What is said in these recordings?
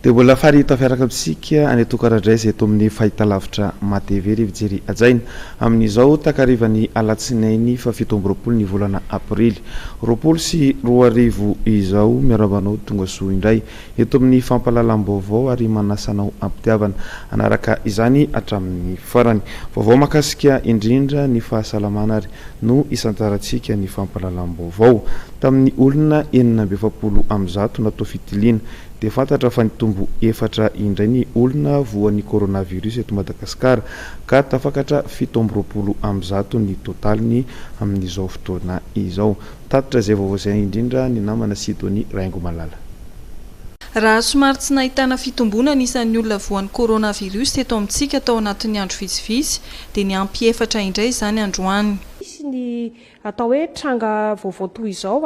dia mbola farita fiaraka amintsika any tokaradray izay eto amin'ny fahitalavitra matevery fijery ajaina amin'izao takarivany alatsinainy fa 17 ny volana aprily 2024 izao miarabanao tonga soa indray eto amin'ny fampalalam-baovao ary manasanao ampitiavana anaraka izany hatramin'ny farany vaovao makasika indrindra ny fahasalamana ary no isantarantsika ny fampalalam-baovao tamin'ny olona 470 amin'zato natao fitiliana dia fantatra fa nitombo efatra indray ny olona voan'ny coronavirus eto Madagasikara ka tafakatra 17 amin'zato ny totaliny amin'izao fotoana izao. Tatitra izay vaovao izay indrindra ny namana Sidonie Raingo Malala. Raha somary tsy nahitana fitombona anisan'ny olona voan'ny coronavirus teto amintsika tao anatin'ny andro vitsivitsy dia ny ampy efatra indray izany androany. Misy ny atao hoe tranga vaovao toy izao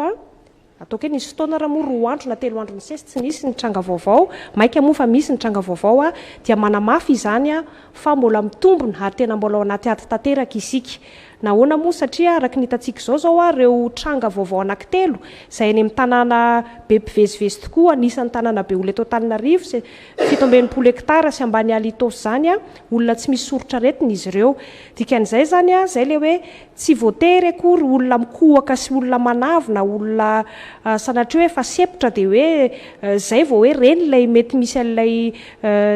ataoko hoe nisy fotoana raha moa 2 andro na 3 andro misesy tsy nisy ny tranga vaovao maika moa fa misy ny tranga vaovao dia manamafy izany fa mbola mitombona ary tena mbola ao anaty ady tanteraka isika. Nahoana moa satria araka ny hitantsika zao reo tranga vaovao anankitelo izay any amin'ny tanàna be mpivezivezy tokoa anisan'ny tanàna be olona eto Antananarivo 17 hektara sy ambany Alitosy zany olona tsy misy soritra aretina izy ireo. Dikan'izay zany zay le hoe tsy voatery akory olona mikohaka sy olona manavina olona sanatria hoe fa sepitra dia hoe zay vao hoe reny ilay mety misy an'ilay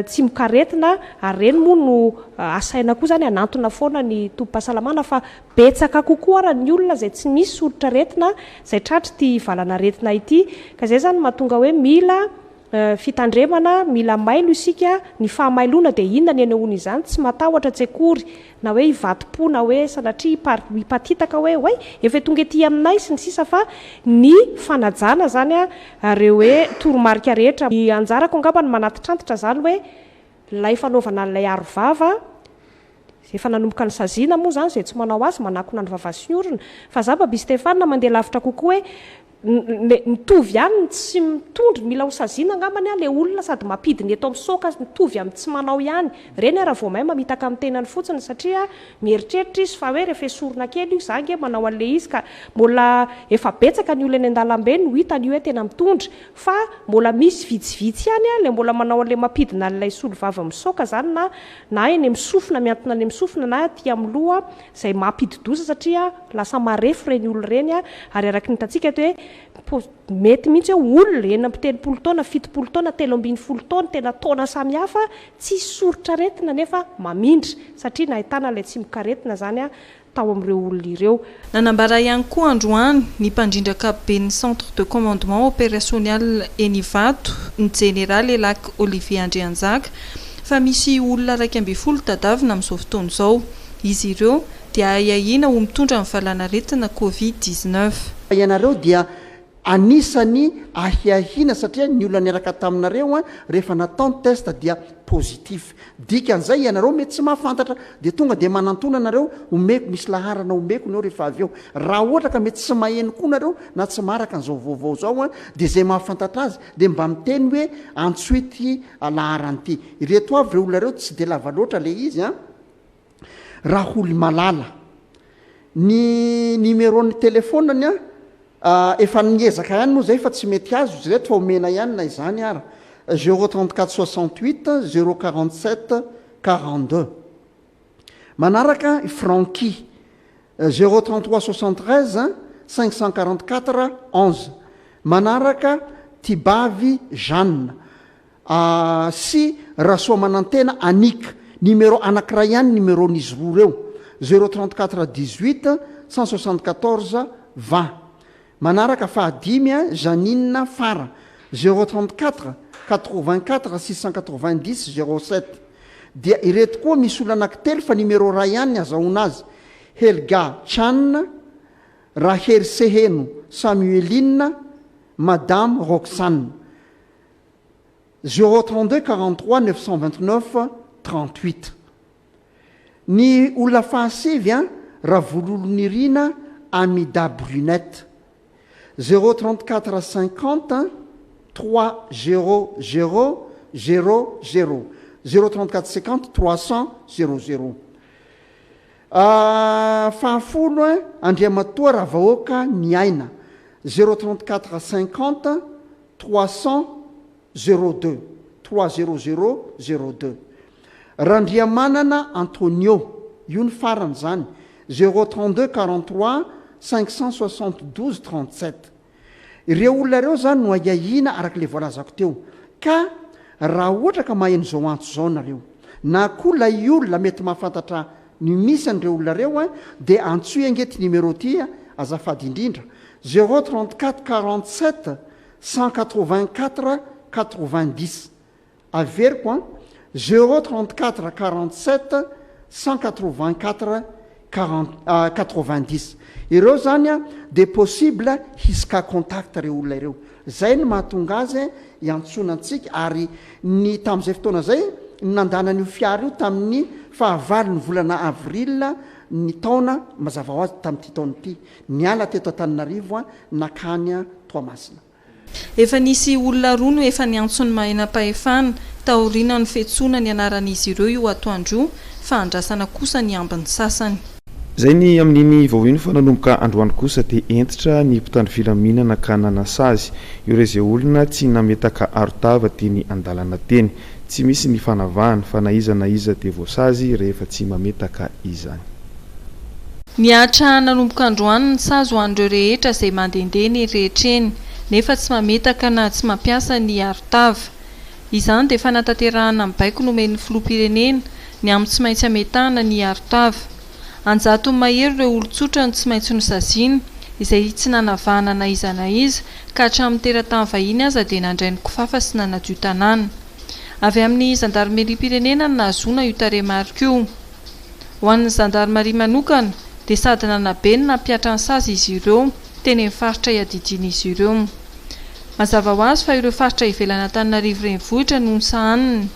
tsy mikaretina ary reny moa no asaina koa zany anantona foana ny tompo-pahasalamana fa betsaka kokoa raha ny olona izay tsy misy soritra retina izay tratra ty valana retina ity ka zay zany mahatonga hoe mila fitandremana mila mailo isika ny fahamailona dia inona ny anehoana izany tsy matahotra tsy akory na hoe ivati-po na hoe sanatria hipatitaka hoe efa tonga ety aminay sy ny sisa fa ny fanajana zany reo hoe toromarika rehetra ny anjarako angamba ny manatitrantitra zany hoe lay fanaovana n'ilay arovava efa nanomboka ny saziana moa zany izay tsy manao azy manakona ny vava sy ny orona fa za babi Stéphane mandeha lavitra kokoa hoe mitovy ihany tsy mitondry mila ho saziana angambany le olona sady mampidiny eto amin'ny soka mitovy amin'ny tsy manao ihany reny raha vao mahay mamitaka amin'ny tenany fotsiny satria mieritreritra izy fa hoe rehefa esorina kely io zange manao an'le izy ka mbola efa betsaka ny olona eny an-dalambe no hitany hoe tena mitondry fa mbola misy vitsivitsy ihany le mbola manao an'le mampidina n'ilay solovava misoka zany na eny misofina miantona any misofina na aty amin'ny loha izay mampididoza satria lasa marefo reny olona reny ary araka ny hitantsika hoe mety mihitsy hoe olona 70 taona 70 taona 70 taona tena taona samihafa tsy soritra retina nefa mamindry satria nahitana ilay tsy mikaretina zany tao amin'ireo olona ireo. Nanambara ihany koa androany ny mpandrindrakapoben'ny centre de commandement opérationnel eny Ivato ny général Elac Olivier Andrianjaka fa misy olona 12 tadavina amin'izao fotoana izao izy ireo dia aiahina ho mitondra amin'ny valana retina Covid-19. Ianareo dia anisany ahiahina satria ny olona niaraka taminareo rehefa natao ny test dia positif dikan'izay ianareo mety tsy mahafantatra dia tonga dia manantona nareo omeko misy laharana omeko neo rehefa avy eo raha ohatra ka mety tsy maheno koa nareo na tsy maraka n'izao vaovao zao dia zay mahafantatra azy dia mba miteny hoe antsoity laharanyity ireto avy reo olona reo tsy dia lava loatra le izy raha olo malala ny numéron'ny telefonany efa niezaka ihany moa zay fa tsy mety azo izy reto fa omena ihany na izany ara 034 68 047 42 manaraka Franqui 033 73 544 11 manaraka Tibavy Jeanne sy Rasoa Manantena Anika numéro anankiray ihany numéron'izy roa reo 034 18 174 20 manaraka fahadimy Janine Fara 034 84 690 07 dia ireto koa misy olona anankitelo fa numéro ray ihany azahoana azy Helga Chan Rahel Seheno Samueline Madame Roxane 032 43 929 38 ny olona fahasivy Ravololonirina Amida Brunette 034 50 300 00 034 50 300 00 fahafolo Andriamatoa Ravahoaka Niaina 034 50 300 02 30002 Randriamanana Antonio io ny farany zany 032 43 572 37 ireo olona reo zany no aiahina arak'le voalazako teo ka raha ohatra ka maheno zao antso zao nareo na koa lay olona mety mahafantatra ny misy an'ireo olona reo dia antsoy angety numéro ty azafady indrindra 034 47 184 90 averiko 034 47 184 90 ireo zany de possible hisika contact reo olona ireo zay no mahatonga azy iantsona antsika ary ny tamin'izay fotoana zay nandanan'io fiara io tamin'ny fahavalo ny volana avril ny taona mazava ho azy tamin'ity taona ity niala teto Antananarivo nakany Toamasina. Efa nisy olona roa no efa niantsony mahenam-pahefana taoriana ny fetsona ny anaran'izy ireo io atoandro fa andrasana kosa ny ambiny sasany. Zay ny amin'iny vaoviny fa nanomboka androany kosa dia entitra ny mpitandro filaminana ka nanasazy ireo izay olona tsy nametaka arotava teny andalana teny tsy misy ny fanavahana fa na iza dia voasazy rehefa tsy mametaka izany. Niatra nanomboka androany ny sazy ho an'ireo rehetra izay mandehandeha ny rehetreny nefa tsy mametaka na tsy mampiasa ny arotava. Izany dia fanatanterahana amin'ny baiko nomen'ny filoham-pirenena ny amin'ny tsy maintsy ametahana ny arotava. Anjato mahery ireo olon-tsotra no tsy maintsy nosaziana izay tsy nanavahana na iza ka hatramin'ny teratany vahiny aza dia nandray ny kifafa sy nanadio tanàna. Avy amin'ny zandarmeri-pirenena no nahazoana io tarehimarika io. Ho an'ny zandarmaria manokana dia sady nanabe ny nampiatra ny sazy izy ireo teny amin'ny faritra iadidiana izy ireo. Mazava ho azy fa ireo faritra ivelana Antananarivo renivohitra no nisahaniny.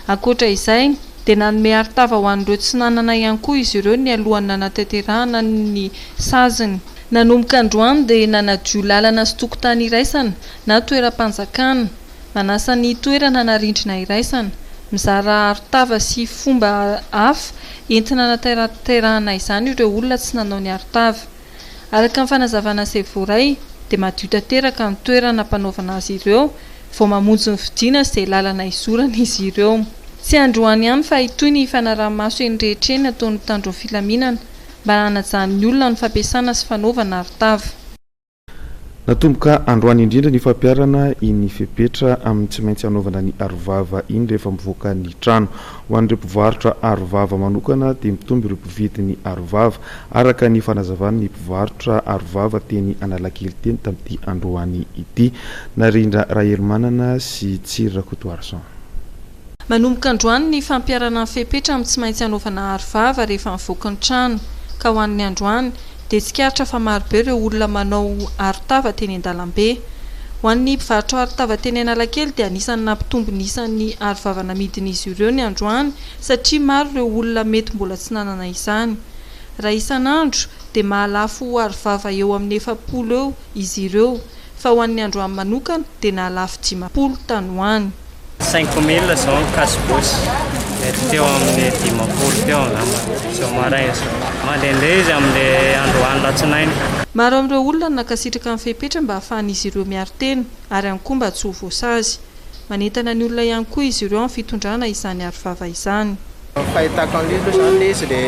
Ankoatra izay dia nanome arotava ho an'ireo tsy nanana ihany koa izy ireo ny alohan'ny nanatanterahana ny saziny. Nanomboka androany dia nanadio lalana sy tokotany iraisana na toeram-panjakana, manasa ny toerana na rindrina iraisana, mizara arotava sy fomba hafa entina nanatanterahana izany ireo olona tsy nanao ny arotava. Araka ny fanazavana sy voaray dia madio tanteraka ny toerana mpanaovana azy ireo vao mamonjy ny fidiana izay lalana izorana izy ireo. Tsy androany ihany fa itoy ny fanaraha-maso eny rehetreny ataon'ny mpitandro ny filaminana mba hanajan'ny olona ny fampiasana sy fanaovana arotava. Natomboka androany indrindra ny fampiarana iny fepetra amin'ny tsy maintsy anaovana ny arovava iny rehefa mivoaka ny trano. Ho an'ireo mpivarotra arovava manokana dia mitombo ireo mpividy ny arovava araka ny fanazavana ny mpivarotra arovava teny Analakely teny tamin'ity androany ity. Narindra Rahelomanana sy Tsirra Kotoarson. Manomboka androany ny fampiarana ny fepetra amin'ny tsy maintsy anaovana arovava rehefa mivoaka ny trano ka ho an'ny androany dia tsikaritra fa marobe ireo olona manao arotava teny an-dalambe. Ho an'ny mpivarotra arotava teny Analakely dia anisan'ny nampitombo nisan'ny arovava namidin'izy ireo ny androany satria maro ireo olona mety mbola tsy nanana izany. Raha isan'andro dia mahalafo arovava eo amin'ny 400 eo izy ireo fa ho an'ny androany manokana dia nahalafo 500 tany hoany. 5,000 zao ny kasibosy mety teo amin'ny 500 teo angamba zao maraina zao mandehandeha izy amin'ny androany latsinainy. Maro amin'ireo olona nakasitraka amin'ny fepetra mba hahafahan'izy ireo miaro tena ary ihany koa mba tsy ho voasazy. Manentana ny olona ihany koa izy ireo amin'ny fitondrana izany arovava izany. Fahitako an'ilay zany le izy le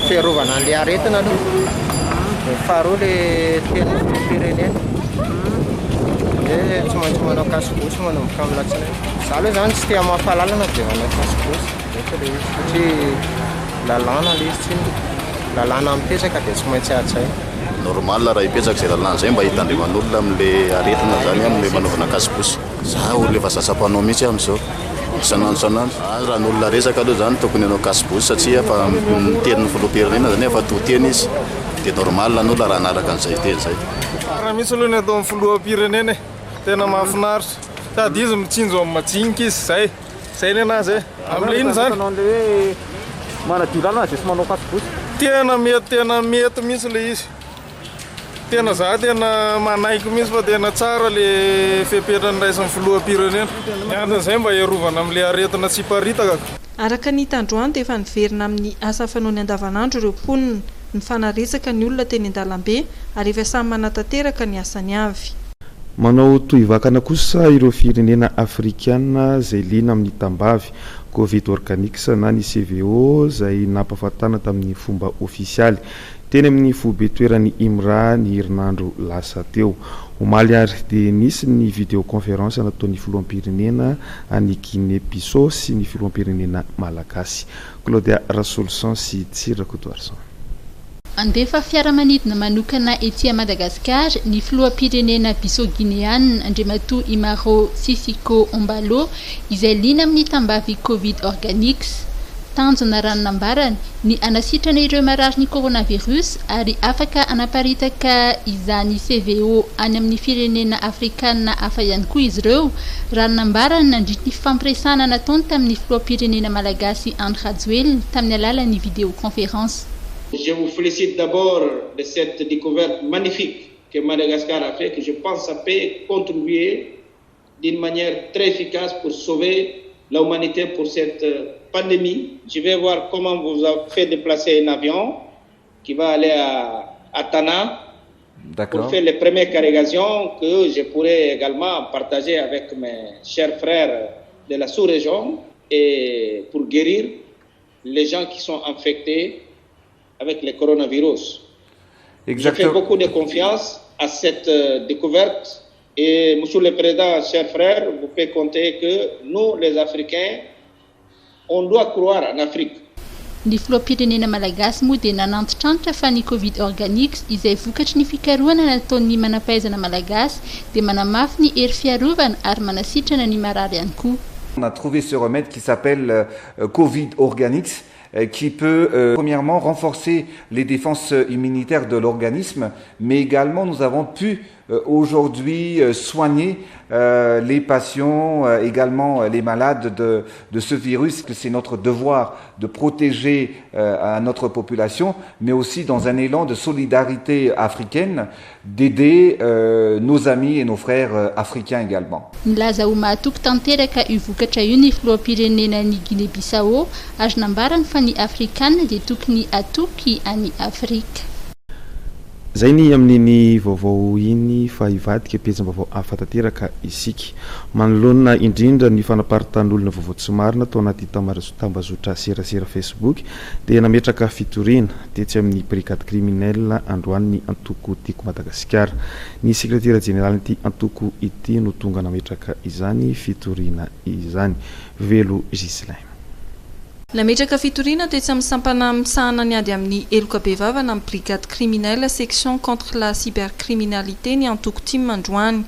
fiarovana an'ilay aretina aloha faharoa le teny firenena dia tsy maintsy manao kasibosy manomboka amin'ny latsinainy. Za aloha zany tsy tia mahafahalalana dia manao kasibosy satria lalàna le izy tsy lalàna mipetraka dia tsy maintsy atsay. Normal raha hipetraka izay lalàna izay mba hitandriman'olona amin'ilay aretina zany amin'ilay manaovana kasibosy. Za olona efa sasam-panao mihitsy amin'izao isan'andro. Raha ny olona resaka aloha zany tokony hanao kasibosy satria fa tenin'ny filoham-pirenena zany efa tohiteny izy dia normal ny olona raha anaraka an'izay teny zay. Raha misy aloha ny atao amin'ny filoham-pirenena tena mahafinaritra sady izy mitsinjo amin'ny majinika izy zay ny anazy amin'ilay iny zany manadio lalana dia tsy manao kasibosy. tena mety misy le izy tena za tena manaiky misy fa tena tsara le fepetra ny raisin'ny filoham-pirenena nianton'izay mba iarovana amin'ilay aretina tsy hiparitaka. Araka ny tandroany dia efa niverina amin'ny asa fanaony andavanandro ireo mponina ny fanaresaka ny olona teny an-dalambe ary efa samy manatanteraka ny asany avy. manao toivakana kosa ireo firenena afrikana izay liana amin'ny tambavy covid organique na ny CVO izay nampafatana tamin'ny fomba ofisialy teny amin'ny fobe toerany Imra ny herinandro lasa teo. Omaly ary dia nisy ny vidéoconférence nataon'ny filoham-pirenena any Guinée-Bissau sy ny filoham-pirenena malagasy. Claudia Rasolson sy Tsirakotoarson. Andefa fiaramanidina manokana ety Madagascar ny filoham-pirenena Bissau-Guinéane Andriamatoa Imaro Sisiko Ombalo izay liana amin'ny tambavy covid organique tanjona ranonambarany ny anasitrana ireo marary ny coronavirus ary afaka anaparitaka izany CVO any amin'ny firenena afrikana hafa ihany koa izy ireo. Ranonambarany nandritra ny fampiresana nataony tamin'ny filoham-pirenena malagasy Andry Rajoelina tamin'ny alalan'ny vidéoconférence. Je vous félicite d'abord de cette découverte magnifique que Madagascar a fait, que je pense ça peut contribuer d'une manière très efficace pour sauver l'humanité pour cette pandémie. Je vais voir comment vous avez fait déplacer un avion qui va aller à Tana pour faire les premières cargaisons que je pourrais également partager avec mes chers frères de la sous-région et pour guérir les gens qui sont infectés avec le coronavirus. Exactement. Je fais beaucoup de confiance à cette découverte et monsieur le président, chers frères, vous pouvez compter que nous les Africains on doit croire en Afrique. Ny filoham-pirenena malagasy moa dia nanantitrantitra fa ny covid organique izay vokatry ny fikarohana nataon'ny manampaizana malagasy dia manamafy ny hery fiarovana ary manasitrana ny marary ihany koa. On a trouvé ce remède qui s'appelle Covid Organics qui peut premièrement renforcer les défenses immunitaires de l'organisme, mais également nous avons pu aujourd'hui soigner les patients, également les malades de ce virus, que c'est notre devoir de protéger à notre population, mais aussi dans un élan de solidarité africaine, d'aider nos amis et nos frères africains également. Nilaza ho mahatoky tanteraka io vokatra io ny filoham-pirenena ny Guinée-Bissau, azo nambarany fa ny afrikana dia tokony atoky any Afrika. Zay ny amin'iny vaovao iny fa ivadika pejam-baovao afatanteraka isika manoloana indrindra ny fanaparitany vaovao tsy marina tao anaty tambazotra serasera Facebook dia nametraka fitoriana tetsy amin'ny brigade criminelle androany ny antoko tiako Madagasikara. Ny sekretera generality antoko ity no tonga nametraka izany fitoriana izany. Velo Gislain. Nametraka fitoriana tetsy amin'ny sampana misahana ny ady amin'ny eloka bevavana amin'ny brigade criminelle section contre la cybercriminalité ny antoko Tim Mandroany.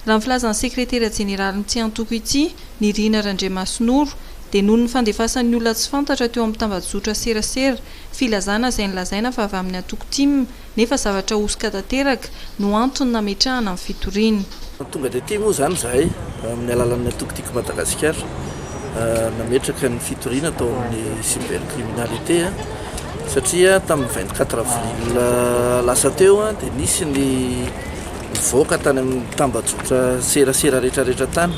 Raha ny filazan'ny sekretera jeneraly ny antoko ity ny Rina Randriamasonoro dia noho ny fandefasan'ny olona tsy fantatra teo amin'ny tambazotra serasera filazana izay nilazaina fa avy amin'ny antoko Tim nefa zavatra osika tanteraka no antony nametrahana amin'ny fitoriana. Tonga dia ity moa zany zahay amin'ny alalan'ny antoko tiako Madagasikara nametraka ny fitoriana tao amin'ny cybercriminalité satria tamin'ny 24 avril lasa teo dia nisy ny voaka tany amin'ny tambazotra serasera rehetrarehetra tany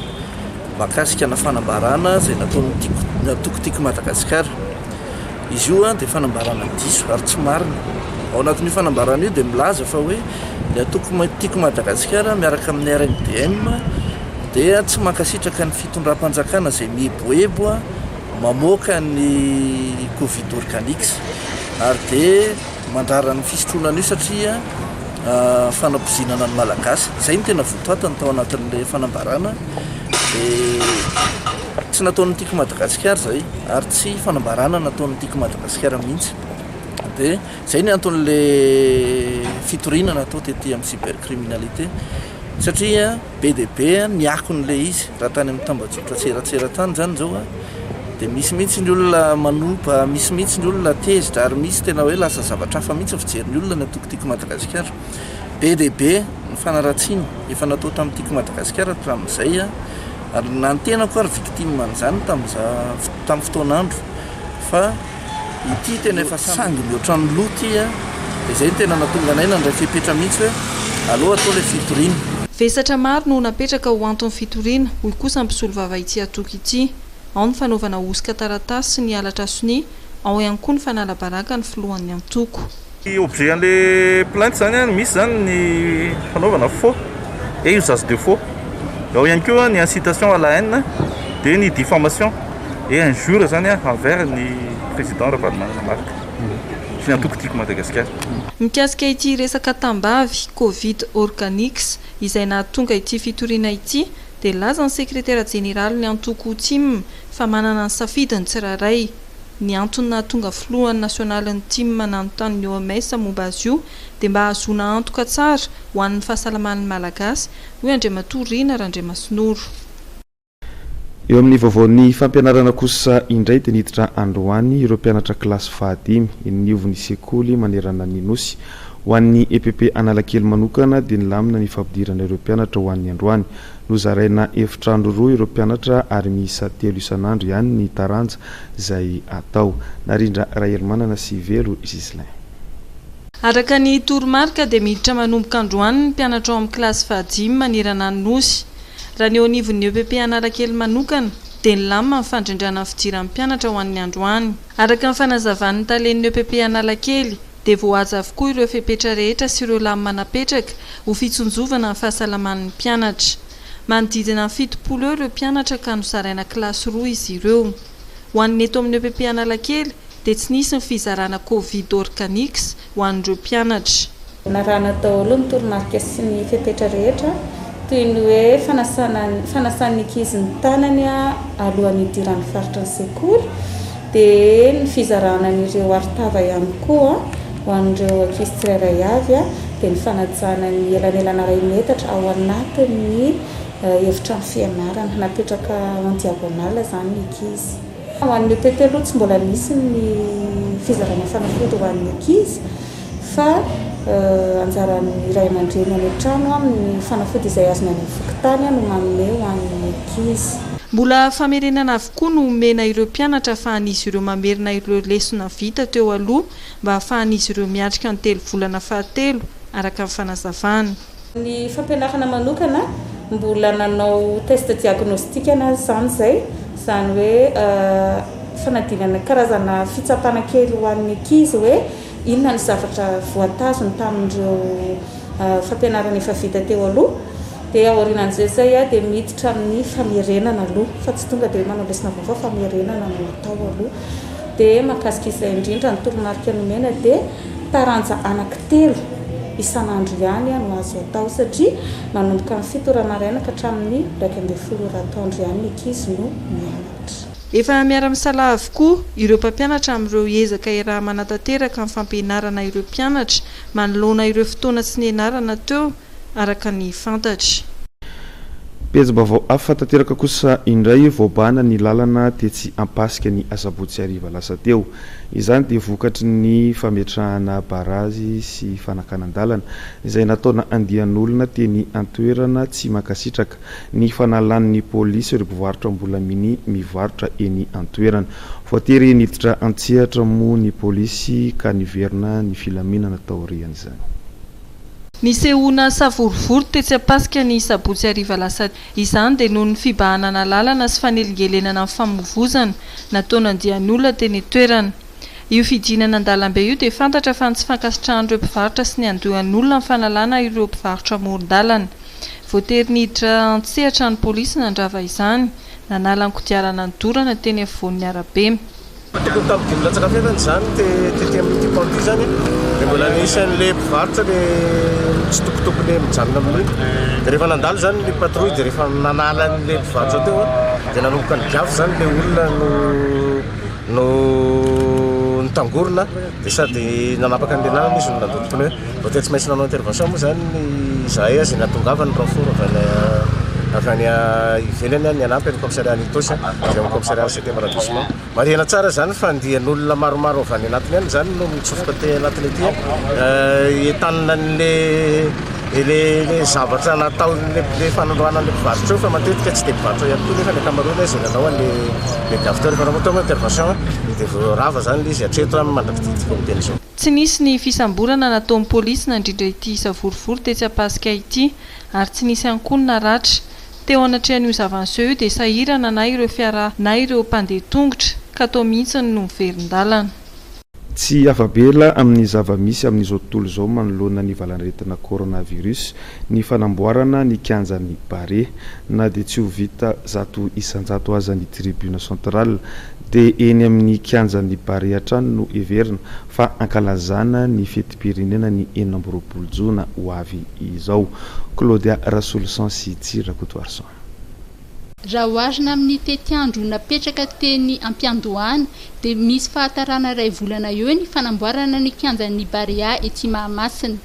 makasika na fanambarana izay nataon'ny antoko tiako Madagasikara. Izy io dia fanambarana diso ary tsy marina. Ao anatin'io fanambarana io dia milaza fa hoe ny antoko tiako Madagasikara miaraka amin'ny RNDM dia tsy mankasitraka ny fitondram-panjakana izay mieboebo mamoaka ny covid organique ary dia mandrara ny fisotroana io satria fanampozinana ny malagasy. Izay ny tena votoatany tao anatin'ilay fanambarana dia tsy nataon'ny tiako Madagasikara izay ary tsy fanambarana nataon'ny tiako Madagasikara mihitsy. Dia izay ny anton'ilay fitoriana natao tetỳ amin'ny cybercriminalité satria BDB niakon'ilay izy raha tany amin'ny tambazotra tseratsera tany zany zao dia misy mihitsy ny olona manoba, misy mihitsy ny olona tezitra ary misy tena hoe lasa zavatra hafa mihitsy fijerin'ny olona ny antoko tiako Madagasikara. BDB ny fanaratsiany efa natao tamin'ny tiako Madagasikara hatramin'izay ary nantenako ary victime an'izany tamin'ny fotoanandro fa ity tena efa sangy mihoatra ny loha ity dia izay ny tena natonga anay nandray fipetra mihitsy hoe aloha atao ilay fitoriana. Vesatra maro no napetraka ho anton'ny fitoriana hoy kosa mpisolo vava ity antoko ity. Ao ny fanaovana osika taratasy sy ny halatra soni, ao ihany koa ny fanalabaraka ny filohan'ny antoko. Objet an'ilay plainte zany misy zany ny fanaovana faux et usage de faux. Ao ihany koa ny incitation à la haine dia ny diffamation et injure zany envers ny président Ravalomanana sy ny antoko tiako Madagasikara. Mikasika ity resaka tambavy Covid Organics izay nahatonga ity fitoriana ity dia laza ny sekretera jeneraly ny antoko TIM fa manana ny safidiny tsirairay. Ny antony nahatonga filohan'ny nasionaly ny TIM mananontany ny OMS momba azy io dia mba hahazoana antoka tsara ho an'ny fahasalaman'ny malagasy hoe Andriamatoa Rina Randriamasinoro. Eo amin'ny vaovaon'ny fampianarana kosa indray dia niditra androany ireo mpianatra kilasy 5 niovon'ny sekoly manerana ny nosy ho an'ny EPP Analakely manokana dia nilamina ny fampidirana ireo mpianatra ho an'ny androany. Nozaraina efitrandro roa ireo mpianatra ary miisa 3 isanandro ihany ny taranja izay atao. Narindra Rahelmanana sy Velo Gislain. Araka ny toromarika dia miditra manomboka androany ny mpianatra ao amin'ny kilasy 5 manerana ny nosy. Raha ny eo anivon'ny EPP Analakely manokana dia nilamina ny fandrindrana fidiran'ny mpianatra ho an'ny androany. Araka ny fanazavan'ny talen'ny EPP Analakely dia voahaja avokoa ireo fepetra rehetra sy ireo lamy manapetraka ho fitsonjovana ny fahasalaman'ny mpianatra. Manodidina 70 ireo mpianatra ka nozaraina kilasy 2 izy ireo. Ho an'ny eto amin'ny EPP Analakely dia tsy nisy ny fizarana Covid Organics ho an'ireo mpianatra. Narana daholo ny toromarika sy ny fepetra rehetra toy ny hoe fanasan'ny ankizy ny tanany alohan'ny idiran'ny faritra ny sekoly dia ny fizarana n'ireo artava ihany koa ho an'ireo ankizy tsirairay avy dia ny fanajana ny elanelana 2 metatra ao anatin'ny efitrano fianarana napetraka en diagonale zany ny ankizy. Ho an'ny EPP aloha tsy mbola misy ny fizarana fanafody ho an'ny ankizy fa anjaran'ny Ray aman-dreny any an-trano amin'ny fanafody izay azony any fokotany no manome ho an'ny ankizy. Mbola famerenana avokoa no omena ireo mpianatra ahafahan'izy ireo mamerina ireo lesona vita teo aloha mba ahafahan'izy ireo miatrika ny 3 volana fahatelo araka ny fanazavana. Ny fampianarana manokana mbola nanao test diagnostique anazy zany hoe fanadinana karazana fitsapana kely ho an'ny ankizy hoe inona ny zavatra voatazony tamin'ireo fampianarana efa vita teo aloha dia aorianan'izay dia miditra amin'ny famerenana aloha fa tsy tonga dia manao lesona vaovao famerenana no atao aloha dia mahakasika izay indrindra ny toromarika nomena dia taranja anankitelo isanandro ihany no azo atao satria manomboka amin'ny 7 maraina ka hatramin'ny 12 atoandro ihany ny ankizy no mianatra. Efa miara-misalaha avokoa ireo mpampianatra amin'ireo ezaka iraha manatanteraka amin'ny fampianarana ireo mpianatra manoloana ireo fotoana sy ny ianarana teo araka ny fantatra. Pejim-baovao hafa tanteraka kosa indray voabana ny lalana tetsy ampasika ny asabotsy ariva lasa teo. Izany dia vokatry ny fametrahana barazy sy fanakanan-dalana izay nataona andian'olona teny antoerana tsy makasitraka. Ny fanalan'ny polisy ireo mpivarotra mbola mivarotra eny antoerana. Voatery niditra antsehatra moa ny polisy ka niverina ny filaminana taoriany izany. Nisehoana savorivory tetsy ampasika ny sabotsy ariva lasa izany dia noho ny fibahanana lalana sy fanelingelenana amin'ny famovozana nataona andian'olona teny toerana. Io fidinana an-dalambe io dia fantatra fa ny tsy fankasitrahan'ireo mpivarotra sy ny andohan'olona amin'ny fanalana ireo mpivarotra amoron-dalana. Voatery niditra antsehatra ny polisy nandrava izany, nanala ny kodiarana nidorana teny afovoan'ny arabe. Tokony tamin'ny latsaka fiainana izany tetỳ amin'ity pont izany dia mbola nisan'ilay mpivarotra ilay tsy tokotokony mijanona amin'io. Dia rehefa nandalo izany ilay patrouille dia rehefa nanala n'ilay mpivarotra teo dia nanomboka ny gafy izany ilay olona no nitangorona dia sady nanapaka an'ilay lalana izy no nandoto-pneu. Voatery tsy maintsy nanao intervention moa izany izahay azy natongava ny renfort avy any ivelany ny anampy ny commissariat ny Itosy dia amin'ny commissariat 7e arrondissement. Marihana tsara izany fa andian'olona maromaro avy any anatiny any izany no mitsofoka te anatiny ety entanina le zavatra natao le fanaloana le mpivarotra eo fa matetika tsy dia mpivarotra ihany koa nefa ny ankamaroany izay nanao le gafteur fa namoatao intervention dia voarava zany le izy hatreto amin'ny mandrapititika miteny izao. Tsy nisy ny fisamborana nataon'ny polisy nandrindra ity savorivory tetsy ampasika ity ary tsy nisy ihany koa ny naratra. Teo anatrehan'io zava-niseho io dia sahirana na ireo fiara na ireo mpandeha tongotra ka tao mihitsy no miverin-dalana. tsy afabela amin'ny zava-misy amin'izao tontolo izao manoloana ny valanretina coronavirus ny fanamboarana ny kianjan'ny bare na dia tsy ho vita zato isanjato aza ny tribune centrale dia eny amin'ny kianjan'ny bare hatrany no everina fa ankalazana ny fetim-pirenena ny 24 jona ho avy izao. Claudia Rasolson sy Tsirakotoarson. Raha oharina amin'ny tetiandro napetraka teny Ampiandohana dia misy fahatarana iray volana eo ny fanamboarana ny kianjan'ny Barea ety Mahamasina.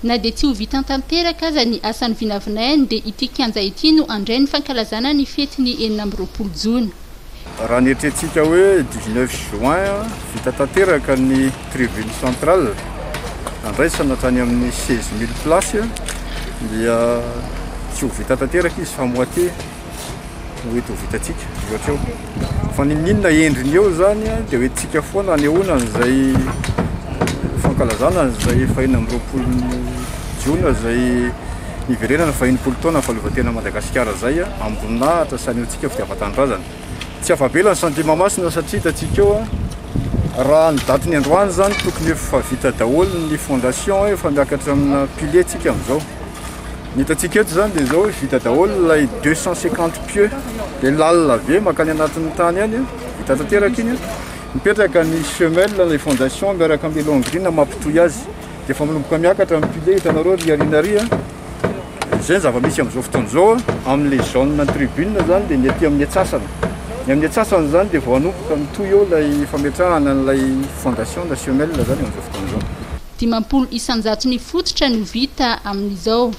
Na dia tsy ho vita tanteraka aza ny asan'ny vinavinainy dia ity kianja ity no andray ny fankalazana ny fety ny 24 jona. Raha ny eritreretintsika hoe 19 juin vita tanteraka ny tribune centrale andraisana tany amin'ny 16 000 place dia tsy ho vita tanteraka izy fa moitié oety ho vitatsika ohatra eo fa ninona endriny eo zany dia hoentsika foana anehoana n'izay fankalazana n'izay fahina amin'ny 20 jona zay niverenana fahinimpolo taona fahaleovan-tena Madagasikara zay ambonahatra saniotsika fitiavan-tanindrazana tsy afabela ny Santé Mahamasina satria hitantsika eo raha ny daty ny androany zany tokony efa vita daholo ny fondation efa miakatra amina pilier tsika amin'izao ny hitantsika eto zany dia zao vita daholo lay 250 pieux dia lalina be makany anatin'ny tany any vita tanteraka iny mipetraka ny semelle lay fondation miaraka amin'ny longrine mampitoy azy dia efa manomboka miakatra amin'ny pilier hitanareo riarinary izay ny zava-misy amin'izao fotoana izao amin'ilay zone tribune zany dia ny aty amin'ny atsasana ny amin'ny atsasana zany dia vao anomboka mitoy eo lay fametrahana n'ilay fondation na semelle zany amin'izao fotoana izao 50 isanjato ny fototra no vita amin'izao.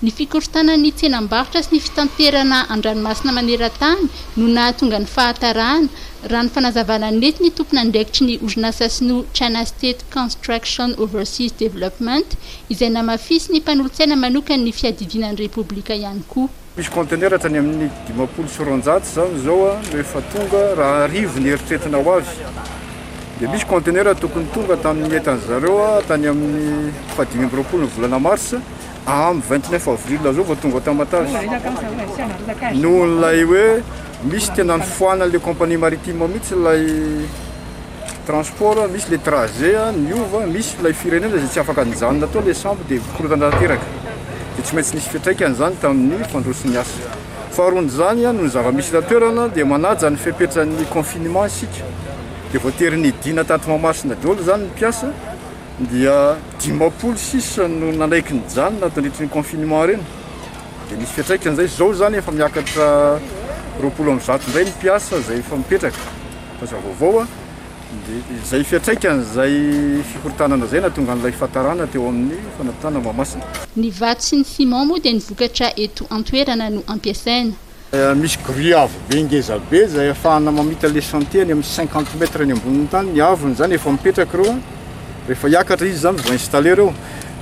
Ny fikorotana ny tsenam-barotra sy ny fitanterana an-dranomasina maneran-tany no nahatonga ny fahatarana raha ny fanazavana nety ny tompona andraikitry ny orinasa sinoa China State Construction Overseas Development izay namafisy ny mpanolontsaina manokany ny fiadidinan'ny repoblika ihany koa. Misy conteneur tany amin'ny 50 sy 200 zany zao rehefa tonga raha arivo ny eritreretina ho avy dia misy conteneur tokony tonga tamin'ny entany zareo tany amin'ny 20 volana mars amin'ny 29 avril zao vao tonga Tamatave noho n'ilay hoe misy tena nifoana le compagnie maritime mihitsy lay transport misy le trajet niova misy lay firenena zay tsy afaka nijanona tao le sambo dia korotana tanteraka dia tsy maintsy nisy fiatraikany zany tamin'ny fandrosiny asa faharoany zany no ny zava-misy latoerana dia manaja ny fipetrany confinement isika dia voatery ny dina tato Mahamasina daholo zany ny mpiasa dia 16 no nanaiky ny janona tandritry ny confinement reny dia misy fiatraikany zay zao zany efa miakatra 20 indray ny mpiasa zay efa mipetraka fa za vaovao dia zay fiatraikany zay fikorotanana zay natonga n'ilay fahatarana teo amin'ny fanapitana Mahamasina. Ny vato sy ny ciment moa dia ny vokatra eto an-toerana no ampiasaina. Misy grue avo be ngeza be zay ahafahana mamita le chantier amin'ny 50 mètres ny ambonin'ny tany ny avony zany efa mipetraka reo rehefa hiakatra izy zany vao installer reo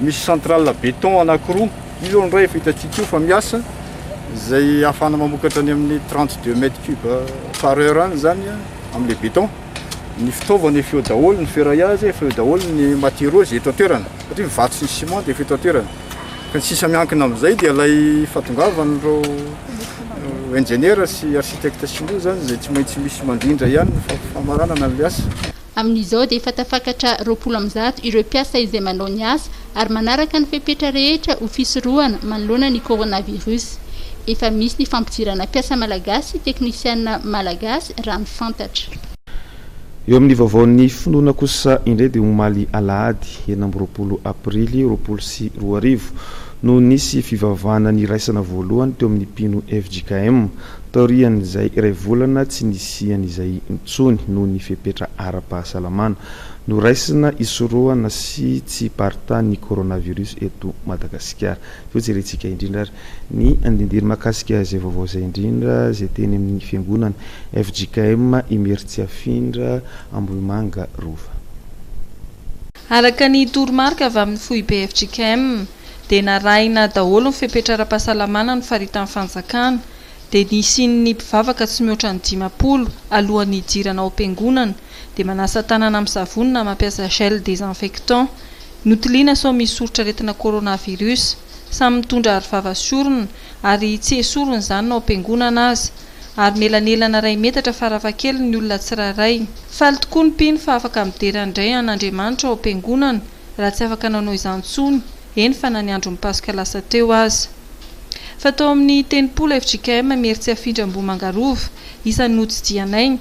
misy centrale béton anankiroa izy eo ndray efa hitantsika io fa miasa zay ahafahana mamokatra ny amin'ny 32 mètres cube par heure any zany amin'le béton ny fitaovana efa eo daholo ny ferraillage efa eo daholo ny matériaux zay eto an-toerana satria vato sy ny ciment dia efa eto an-toerana ka ny sisa miankina amin'izay dia lay fahatongavan'ireo ingénieur sy architecte sinoa zany zay tsy maintsy misy mandrindra ihany famaranana n'le asa. Amin'izao dia efa tafakatra 20 ireo mpiasa izay manao ny asa ary manaraka ny fepetra rehetra ho fisorohana manoloana ny coronavirus. Efa misy ny fampidirana mpiasa malagasy teknisiana malagasy raha ny fantatra. Eo amin'ny vaovaon'ny finoana kosa indray dia omaly alahady 20 aprily 2024 no nisy fivavahana ny raisana voalohany teo amin'ny mpino FJKM taorian'izay iray volana tsy nisian'izay intsony noho ny fepetra ara-pahasalamana no raisina isorohana sy tsy parta ny coronavirus eto Madagasikara. Fiojerentsika indrindra ny andindiry makasika zay vaovao zay indrindra zay teny amin'ny fiangonana FJKM Imeritsy Afindra Ambohimanga Rova. Araka ny toromarika avy amin'ny foibe FJKM dia narahina daholo ny fepetra ara-pahasalamana ny faritan'ny fanjakana dia nisiny mpivavaka tsy mihoatra ny 50 alohan'ny hidirana ao am-piangonana dia manasa tanana amin'ny savony na mampiasa gel désinfectant notiliana sao misy soritra retina coronavirus samy mitondra arivava sorona ary tsy esorony zany ao am-piangonana azy ary melanelana ray metatra faravakely ny olona tsiraray. Faly tokoa ny mpino fa afaka midera indray an'Andriamanitra ao am-piangonana raha tsy afaka nanao izany intsony, eny fa na ny andro mipasoka lasa teo aza. Fa tao amin'ny tenimpolo FJKM Mery Afindram-Boamangarova isan'ny notsidianay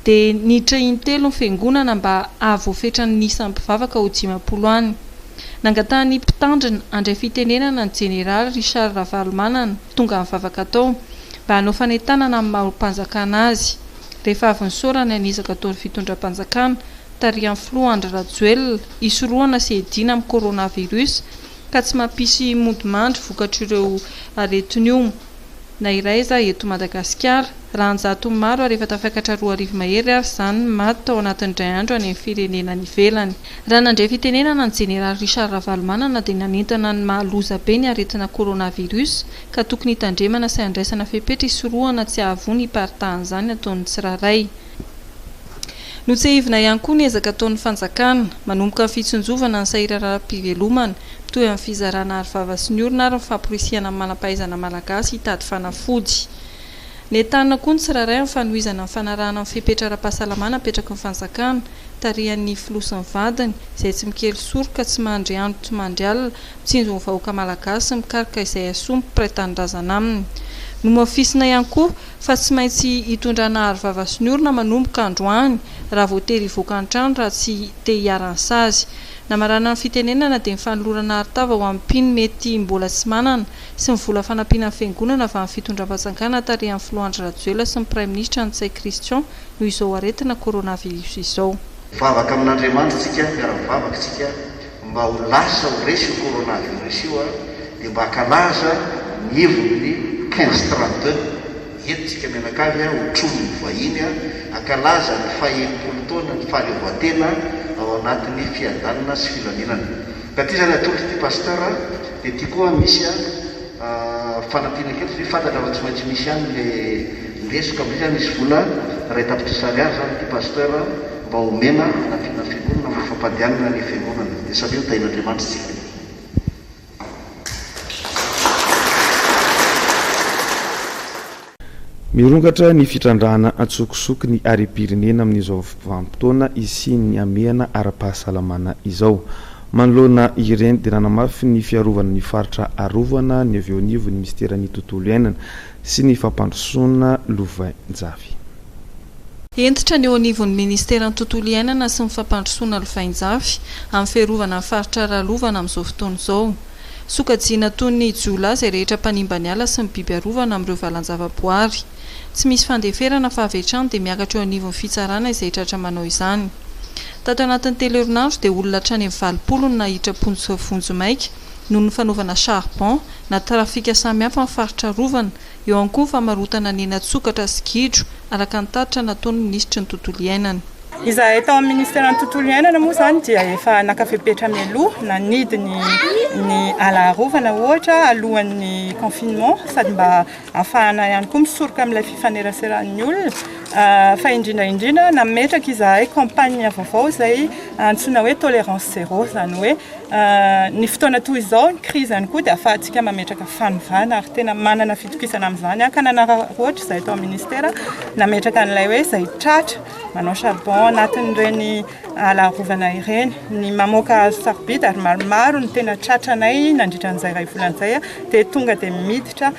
dia niditra intelo ny fiangonana mba ahavoafetrany n'isan'ny mpivavaka ho 50 any. Nangatany mpitandrina andray fitenenana ny Jeneraly Richard Ravalomanana tonga mivavaka tao mba hanao fanentanana amin'ny maha-mpanjakana azy. Rehefa avy nisaorana anizaka taon'ny fitondram-panjakana tarihan'ny filoha Andry Rajoelina isorohana sy edina amin'ny coronavirus ka tsy mampisy mody-mandry vokatr'ireo aretiny io. Na iray za eto Madagasikara raha anjato maro rehefa tafakatra 2 arivo mahery ary izany maty tao anatin'indray andro any amin'ny firenena ivelany. Raha nandray fitenenana ny Jeneraly Richard Ravalomanana dia nanentana ny mahaloza be ny aretina coronavirus ka tokony hitandremana sy andraisana fepetra isorohana tsy ahavoany hiparitahan'izany ataon'ny tsiraray. Notsehivina ihany koa ny ezaka ataon'ny fanjakana manomboka ny fitsonjovana ny sahirararam-pivelomana toy amin'ny fizarana arivava sy ny orona ary ny famporisihana amin'ny manam-pahaizana malagasy hitady fanafody. Nentanina koa ny tsiraray amin'ny fanohizana amin'ny fanarahana amin'ny fepetra ara-pahasalamana apetraky ny fanjakana tarihan'ny filoha sy ny vadiny izay tsy mikely soroka tsy mandry andro tsy mandry alina mitsinjo ny vahoaka malagasy mikarika izay asoa mpiray-tanindrazana aminy. No mafisina ihany koa fa tsy maintsy hitondrana arivava sy ny orona manomboka androany raha voatery hivoaka ny trano raha tsy te hiaran-sazy. Namarana ny fitenenana dia mifanolorana aritava ho amin'ny mpino mety mbola tsy manana sy mivola fanampiana fiangonana avy amin'ny fitondram-panjakana tarihan'ny filoha Andry Rajoelina sy ny Praiminisitra Ntsay Christian noho izao aretina coronavirus izao. Mivavaka amin'Andriamanitra tsika, miara-mivavaka tsika mba ho lasa ho resy io coronavirus io dia mba hakalaza ny hevon'ny 1532 eto tsika mianakavy ho tromy ny vahiny hakalaza ny faha-20 taona ny fahaleovan-tena ao anatin'ny fiadanana sy filaminana. Ka ty zany atolo ty pasteur dia ty koa misy fanampiana keto sy fantatra fa tsy maintsy misy ihany le lesoka amin'izay zany misy vola ray tapitrasary azy zany ty pasteur mba homena fanampiana fiangonana mba fampadianana ny fiangonana dia samy io tain'Andriamanitra tsika. Mirongatra ny fitrandrahana atsokosoky ny ari-pirenena amin'izao vanim-potoana isiany amehana ara-pahasalamana izao. Manoloana ireny dia nanamafy ny fiarovana ny faritra arovana ny avy eo anivon'ny ministeran'ny tontolo iainana sy ny fampandrosoana Lovainjavy. Entitra ny eo anivon'ny ministeran'ny tontolo iainana sy ny fampandrosoana Lovainjavy amin'ny fiarovana ny faritra Ralovana amin'izao fotoana izao. Sokajiana toy ny jola izay rehetra mpanimba ny ala sy ny biby arovana amin'ireo valan-javaboary. Tsy misy fandeferana fa avy hatrany dia miakatra eo anivon'ny fitsarana izay tratra manao izany. Tato anatin'ny teleherinandro dia olona hatrany amin'ny 20 no nahitra pontsy vonjo maika noho ny fanaovana charbon na trafika samihafa amin'ny faritra rovana, eo ihany koa ny famarotana ny hena-tsokatra sy gidro araka ny tatitra nataon'ny minisitry ny tontolo iainana. Izahay tao amin'ny ministeran'ny tontolo iainana moa zany dia efa nakafepetra mialoha nanidy ny ala arovana ohatra alohan'ny confinement sady mba ahafahana ihany koa misoroka amin'ilay fifaneraseran'ny olona. Fa indrindra nametraka izahay campagne vaovao izay antsoina hoe tolérance zéro zany hoe ny fotoana toy izao ny crise ihany koa dia ahafahantsika mametraka fanovana ary tena manana fitokisana amin'izany ka nanara-ohatra izahay tao amin'ny ministera nametraka an'ilay hoe izay tratra manao charbon anatin'ireny ala arovana ireny ny mamoaka sarobidy ary maromaro ny tena tratranay nandritra an'izay ray volan'izay dia tonga dia miditra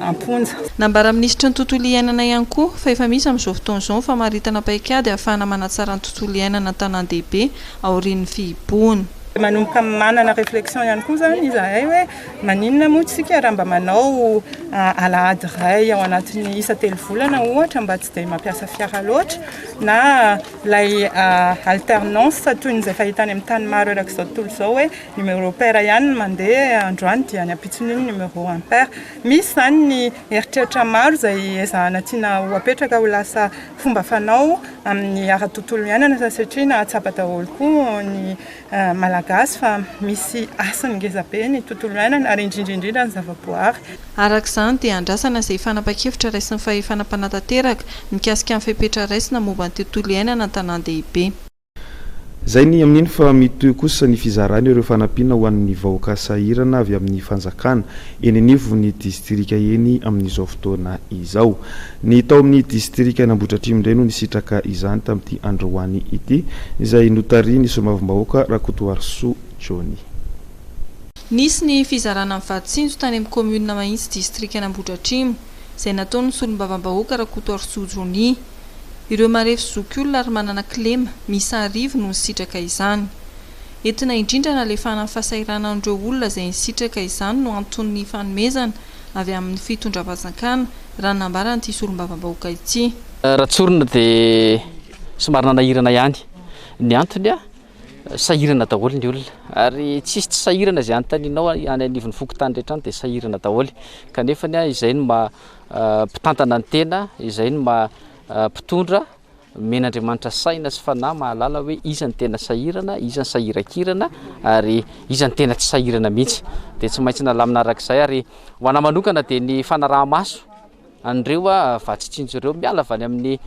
amponja. Nambara minisitry ny tontolo iainana ihany koa fa efa misy amin'izao fotoana izao famaritana paikady ahafahana manatsara ny tontolo iainana tanan-dehibe aorian'ny fihiboana. Manomboka manana réflexion ihany koa zany izahay hoe maninona moa tsika raha mba manao alahady ray ao anatin'ny isa 3 volana ohatra mba tsy dia mampiasa fiara loatra na lay alternance toy ny izay fahitany amin'ny tany maro eraka izao tontolo izao hoe numéro pair ihany mandeha androany dia ny ampitson'iny numéro impair. Misy zany ny eritreritra maro izay ezahana tiana ho apetraka ho lasa fomba fanao amin'ny ara-tontolo iainana satria nahatsapa daholo koa ny malagasy fa misy asany ngeza be ny tontolo iainana ary indrindrindrindra ny zavaboary. Arak'izany dia andrasana izay fanapa-kevitra raisy ny fahefanam-panatanteraka mikasika amin'ny fepetra raisina momba ny tontolo iainana tanan-dehibe. zay ny amin'iny fa mitoy kosa ny fizarany ireo fanampiana ho an'ny vahoaka sahirana avy amin'ny fanjakana eny anivo ny distrika eny amin'izao fotoana izao. Ny tao amin'ny distrika Nambohidratrimo indray no nisitraka izany tamin'ity androany ity izay notary ny somavim-bahoaka Rakotoarisoa Jony. Nisy ny fizarana amin'ny vaditsinjo tany amin'ny commune Mahitsy distrika Nambohidratrimo izay nataony solombavam-bahoaka Rakotoarisoa Jony. Ireo marefo zokiolona ary manana kilema misa arivo no nisitraka izany. Entina indrindra nalefana ny fahasairana an'ireo olona izay nisitraka izany no antony fanomezana avy amin'ny fitondram-panjakana raha nambaran'ity solombavam-bahoaka ity. Ratsorina dia somary nanahirana ihany. Ny antony sahirana daholo ny olona ary tsisy tsy sahirana izay anontanianao any anivon'ny fokotany rehetra any dia sahirana daholo. Kanefa izay no mpitantana ny tena, izay no mpitondra men'Andriamanitra saina sy fanahy mahalala hoe iza ny tena sahirana, iza ny sahiran-kirana ary iza ny tena tsy sahirana mihitsy. Dia tsy maintsy nalamina arak'izay ary ho ana manokana dia ny fanaraha-maso an'ireo vaditsinjo ireo miala avy any amin'ny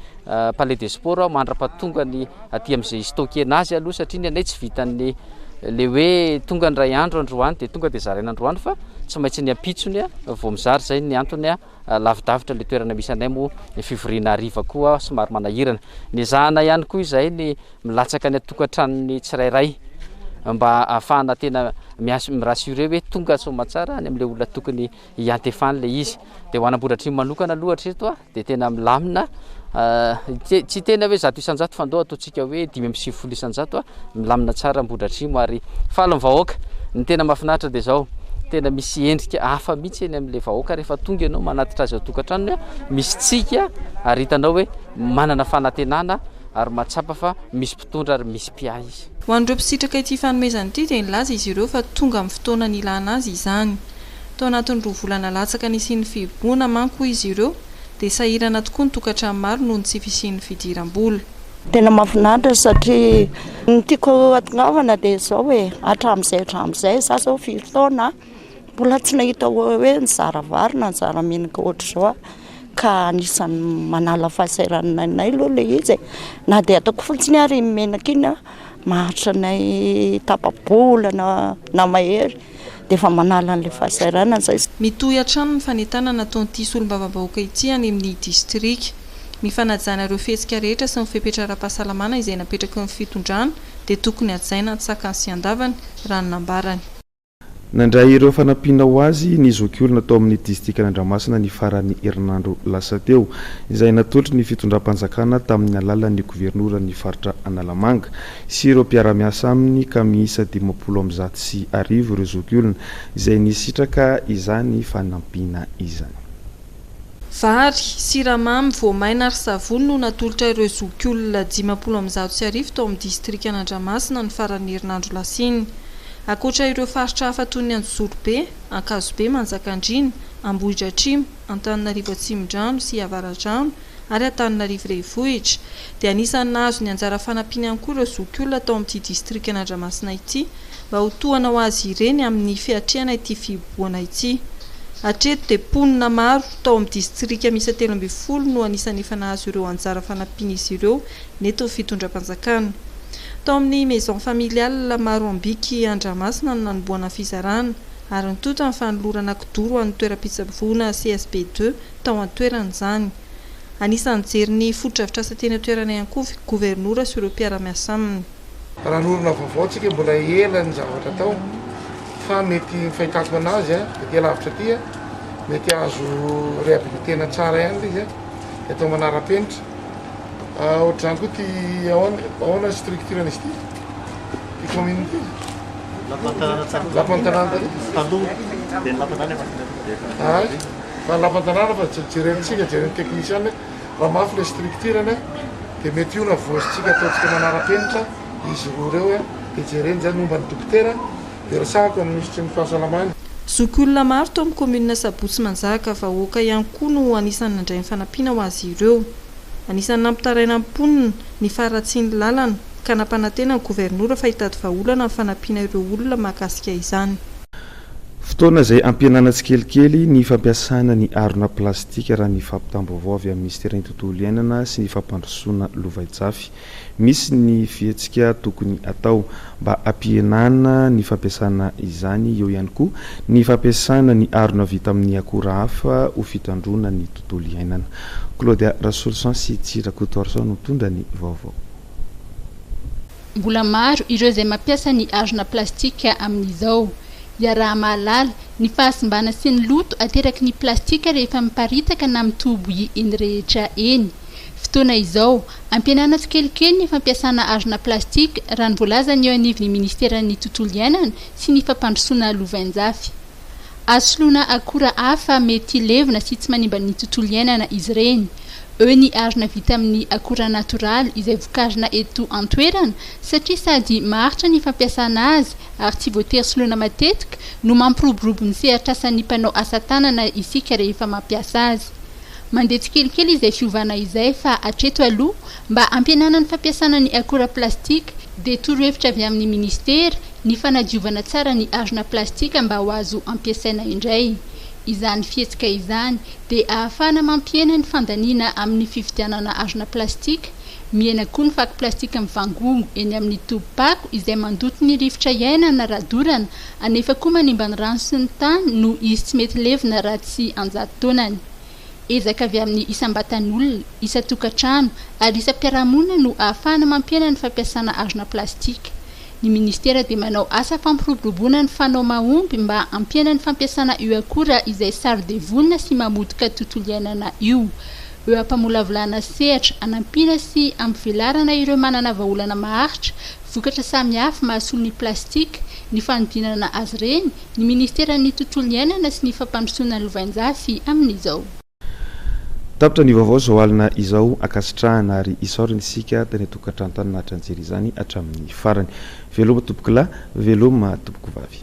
Palais des Sports mandra-pahatonga ny aty amin'izay stokena azy aloha satria ny anay tsy vitan'ny le hoe tonga ny ray andro androany dia tonga dia zaraina androany fa tsy maintsy ny ampitsony vao mizary zay ny antony lavidavitra le toerana misy anay moa fivoriana hariva koa somary manahirana. Ny zahana ihany koa izay ny milatsaka ny atokantranony tsirairay mba ahafahana tena mirasure hoe tonga somatsara any amin'ilay olona tokony hiantefany le izy. Dia ho an'Ambohidratrimo manokana lohatra eto dia tena milamina tsy tena hoe 100 isan-jato fa ndao ataontsika hoe 5 isan-jato milamina tsara Ambohidratrimo ary falo ny vahoaka. Ny tena mahafinaritra dia zao tena misy endrika hafa mihitsy eny amin'ilay vahoaka rehefa tonga ianao manatitra azy ao tokantranony misy tsika ary hitanao hoe manana fanantenana ary matsapa fa misy mpitondra ary misy mpiay izy. Ho an'ireo mpisitraka ity fanomezana ity dia nilaza izy ireo fa tonga amin'ny fotoana nilana azy izany. Tao anatin'ny 2 volana latsaka nisian'ny fiboana manko izy ireo dia sahirana tokoa ny tokantrano maro noho ny tsy fisian'ny fidiram-bola. Tena mahafinaritra satria ny tiako atongavana dia izao hoe hatramin'izay za zao 7 taona mbola tsy nahita hoe nizara vary na nizara menaka ohatr'izao ka anisan'ny manala fahasahirananay aloha le izy na dia ataoko fotsiny ary menaka iny maharitra nay tapabola na mahery dia efa manala an'ilay fahasairana zay. Mitohy hatrano ny fanentana nataon'ity solombavam-bahoaka ity any amin'ny distrika. Mifanajana ireo fihetsika rehetra sy ny fipetraram-pahasalamana izay napetraka ny fitondrana dia tokony hajaina tsakany sy andavany raha ny nambarany. Nandray ireo fanampiana ho azy ny zokiolona tao amin'ny distrika Andriamasina ny farany herinandro lasa teo izay natolotry ny fitondram-panjakana tamin'ny alalan'ny governoran'ny faritra Analamanga sy ireo mpiara-miasa aminy ka miisa 50 ireo zokiolona izay nisitraka izany fanampiana izany. Vary, siramamy, voamaina ary savony no natolotra ireo zokiolona 50 tao amin'ny distrika Andriamasina ny farany herinandro lasiny. Akoatra ireo faritra hafa toy ny Anjozorobe, Ankazobe, Manjakandriana, Ambohidratrimo, Antananarivo Atsimondrano sy Avaradrano ary Antananarivo Renivohitra dia anisan'ny nahazo ny anjara fanampiana ihany koa ireo zokiolona tao amin'ity distrika Andriamasina ity mba ho tohana ho azy ireny amin'ny fiatriana ity fiboana ity. Hatreto dia mponina maro tao amin'ny distrika misy 13 no anisan'ny efa nahazo ireo anjara fanampiana izy ireo neto fitondram-panjakana. Tao amin'ny maison familiale Maroambiky Andriamasina no nanomboana fizarana ary nitota ny fanolorana kidoro amin'ny toeram-pitsaboana CSP2 tao an-toerana izany. Anisan'ny jery fototra-afitrasa teny toerana ihany koa gouvernoura sy ireo mpiara-miasa aminy. Raha norona vaovao tsika mbola ela ny zavatra tao fa mety fahitako anazy dia lavitra aty mety azo réhabilitena tsara ihany izy atao manara-penitra. Ohatr'izany koa ty ahoana structure an'izy ity ty commune ity lapantanana fa lapantanana fa jerentsika jeren'ny technicienne raha mafy le structureny dia mety io na voazytsika ataotsika manara-penitra izy roa reo dia jereny zany momba ny dokotera dia resahako ny misitry ny fahasalamany. Zokiolona maro tao amin'ny commune Sabotsy Manjaka vahoaka ihany koa no anisan'ny nandray ny fanampiana ho azy ireo. Anisan'ny nampitaraina amponina ny faratsiany lalana ka nampanantena ny governoura fa hitady vahaolana ny fanampiana ireo olona mahakasika izany. fotoana izay ampianana tsikelikely ny fampiasana ny arona plastika raha ny fampitambaovao avy amin'ny ministera ny tontolo iainana sy ny fampandrosoana lovaijafy. Misy ny fietsika tokony atao mba ampienana ny fampiasana izany, eo ihany koa ny fampiasana ny arona vita amin'ny akora hafa ho fitandrona ny tontolo iainana. Claudia Rassolson sy Tsirakotorson no mitondra ny vaovao. Mbola maro ireo izay mampiasa ny arona plastika amin'izao. Raha mahalala ny fahasimbana sy ny loto ateraky ny plastika rehefa miparitaka na mitobo eny rehetra eny. Fotoana izao ampianana tsikelikely ny fampiasana arona plastika raha ny voalazany eo anivon'ny ministeran'ny tontolo iainana sy ny fampandrosoana lovainjafy. Asoloana akora hafa mety levina sy tsy manimba ny tontolo iainana izy ireny. Eo ny arona vita amin'ny akora natoraly izay vokarina eto an-toerana satria sady maharitra ny fampiasana azy ary tsy voatery soloana matetika no mampiroborobo ny sehatrasan'ny mpanao asa tanana isika rehefa mampiasa azy. Mandeha tsikelikely izay fiovana izay fa hatreto aloha mba ampianana ny fampiasana ny akora plastika dia torohevitra avy amin'ny ministera ny fanadiovana tsara ny arona plastika mba ho azo ampiasaina indray. Izany fietsika izany dia ahafahana mampiena ny fandaniana amin'ny fividianana arona plastika, miena koa ny vaky plastika mivangongo eny amin'ny tobopako izay mandoto ny rivotra iainana radorana, anefa koa manimba ny rano sy ny tany no izy tsy mety levina raha tsy anjato taonany. Ezaka avy amin'ny isam-batan'olona, isa-tokantrano ary isam-piarahamonina no ahafahana mampiena ny fampiasana arona plastika. Ny ministera dia manao asa fampiroboroboana ny fanao mahomby mba ampiana ny fampiasana io akora izay saro-devonina sy mamotika tontolo iainana io. Eo ampamolavolana sehatra anampiana sy ampivelarana ireo manana vahaolana maharitra, vokatra samihafa mahasolo ny plastika, ny fanodinana azy ireny, ny ministeran'ny tontolo iainana sy ny fampandrosoana lovainjafy amin'izao. Tapitra ny vaovao zao alina izao akasitrahana ary isaorana isika tany tokantrano tany nahatra anjery izany hatramin'ny farany. Veloma tompoko lahy, veloma tompoko vavy.